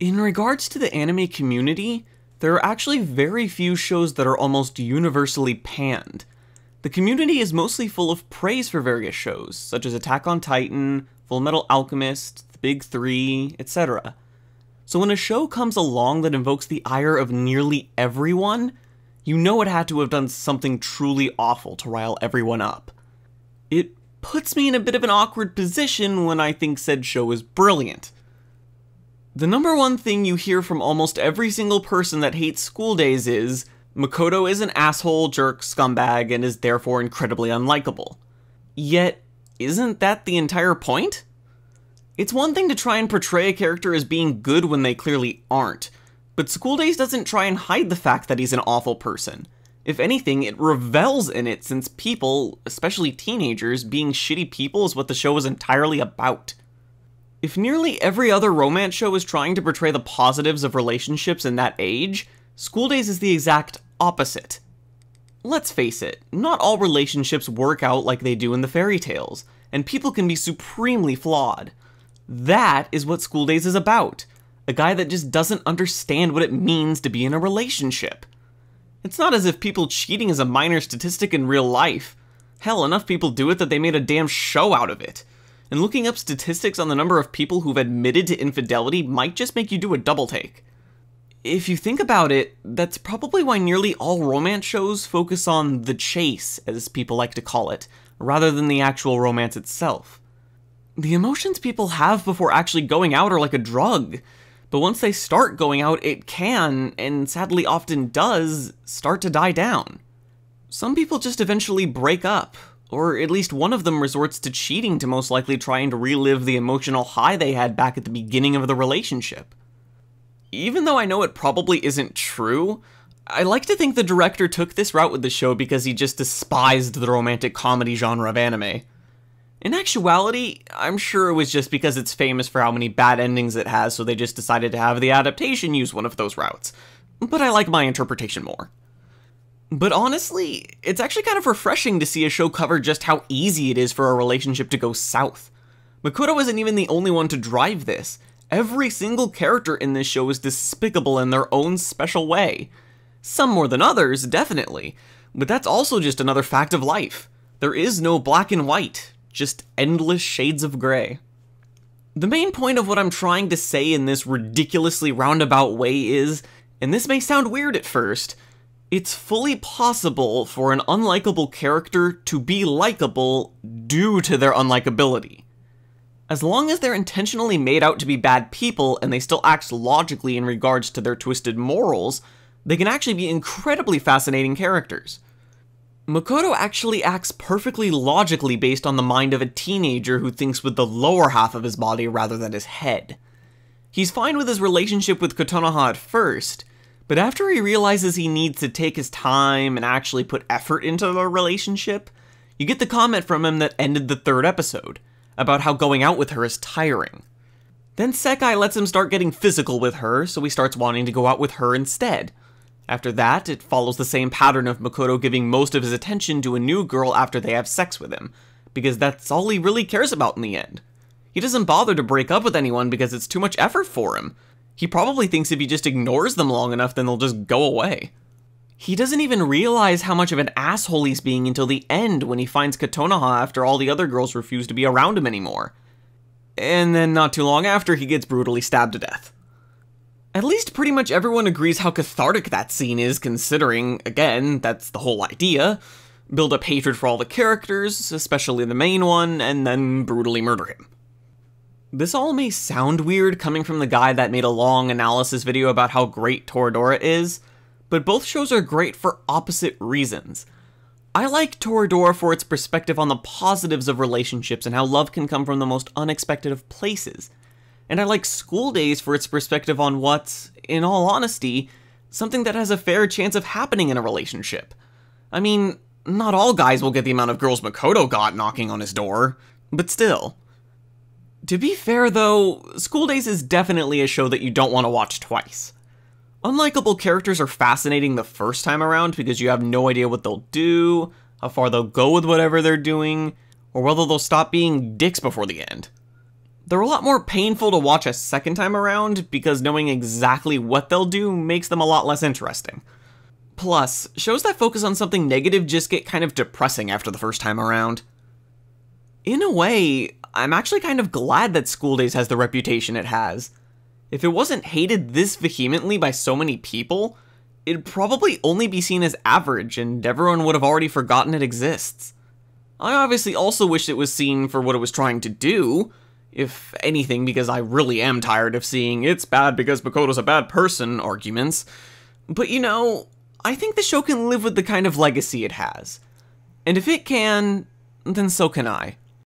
In regards to the anime community, there are actually very few shows that are almost universally panned. The community is mostly full of praise for various shows, such as Attack on Titan, Fullmetal Alchemist, The Big Three, etc. So when a show comes along that invokes the ire of nearly everyone, you know it had to have done something truly awful to rile everyone up. It puts me in a bit of an awkward position when I think said show is brilliant. The number one thing you hear from almost every single person that hates School Days is, Makoto is an asshole, jerk, scumbag, and is therefore incredibly unlikable. Yet, isn't that the entire point? It's one thing to try and portray a character as being good when they clearly aren't, but School Days doesn't try and hide the fact that he's an awful person. If anything, it revels in it since people, especially teenagers, being shitty people is what the show is entirely about. If nearly every other romance show is trying to portray the positives of relationships in that age, School Days is the exact opposite. Let's face it, not all relationships work out like they do in the fairy tales, and people can be supremely flawed. That is what School Days is about. A guy that just doesn't understand what it means to be in a relationship. It's not as if people cheating is a minor statistic in real life. Hell, enough people do it that they made a damn show out of it. And looking up statistics on the number of people who've admitted to infidelity might just make you do a double take. If you think about it, that's probably why nearly all romance shows focus on the chase, as people like to call it, rather than the actual romance itself. The emotions people have before actually going out are like a drug, but once they start going out, it can, and sadly often does, start to die down. Some people just eventually break up, or at least one of them resorts to cheating to most likely trying to relive the emotional high they had back at the beginning of the relationship. Even though I know it probably isn't true, I like to think the director took this route with the show because he just despised the romantic comedy genre of anime. In actuality, I'm sure it was just because it's famous for how many bad endings it has, so they just decided to have the adaptation use one of those routes. But I like my interpretation more. But honestly, it's actually kind of refreshing to see a show cover just how easy it is for a relationship to go south. Makoto isn't even the only one to drive this. Every single character in this show is despicable in their own special way. Some more than others, definitely, but that's also just another fact of life. There is no black and white, just endless shades of gray. The main point of what I'm trying to say in this ridiculously roundabout way is, and this may sound weird at first, it's fully possible for an unlikable character to be likable due to their unlikability. As long as they're intentionally made out to be bad people and they still act logically in regards to their twisted morals, they can actually be incredibly fascinating characters. Makoto actually acts perfectly logically based on the mind of a teenager who thinks with the lower half of his body rather than his head. He's fine with his relationship with Kotonoha at first, but after he realizes he needs to take his time and actually put effort into the relationship, you get the comment from him that ended the third episode, about how going out with her is tiring. Then Sekai lets him start getting physical with her, so he starts wanting to go out with her instead. After that, it follows the same pattern of Makoto giving most of his attention to a new girl after they have sex with him, because that's all he really cares about in the end. He doesn't bother to break up with anyone because it's too much effort for him. He probably thinks if he just ignores them long enough, then they'll just go away. He doesn't even realize how much of an asshole he's being until the end when he finds Kotonoha after all the other girls refuse to be around him anymore. And then not too long after, he gets brutally stabbed to death. At least pretty much everyone agrees how cathartic that scene is, considering, again, that's the whole idea. Build up hatred for all the characters, especially the main one, and then brutally murder him. This all may sound weird coming from the guy that made a long analysis video about how great Toradora is, but both shows are great for opposite reasons. I like Toradora for its perspective on the positives of relationships and how love can come from the most unexpected of places. And I like School Days for its perspective on what's, in all honesty, something that has a fair chance of happening in a relationship. I mean, not all guys will get the amount of girls Makoto got knocking on his door, but still. To be fair though, School Days is definitely a show that you don't want to watch twice. Unlikable characters are fascinating the first time around because you have no idea what they'll do, how far they'll go with whatever they're doing, or whether they'll stop being dicks before the end. They're a lot more painful to watch a second time around because knowing exactly what they'll do makes them a lot less interesting. Plus, shows that focus on something negative just get kind of depressing after the first time around. In a way, I'm actually kind of glad that School Days has the reputation it has. If it wasn't hated this vehemently by so many people, it'd probably only be seen as average and everyone would have already forgotten it exists. I obviously also wish it was seen for what it was trying to do, if anything because I really am tired of seeing "it's bad because Makoto's a bad person" arguments. But you know, I think the show can live with the kind of legacy it has. And if it can, then so can I.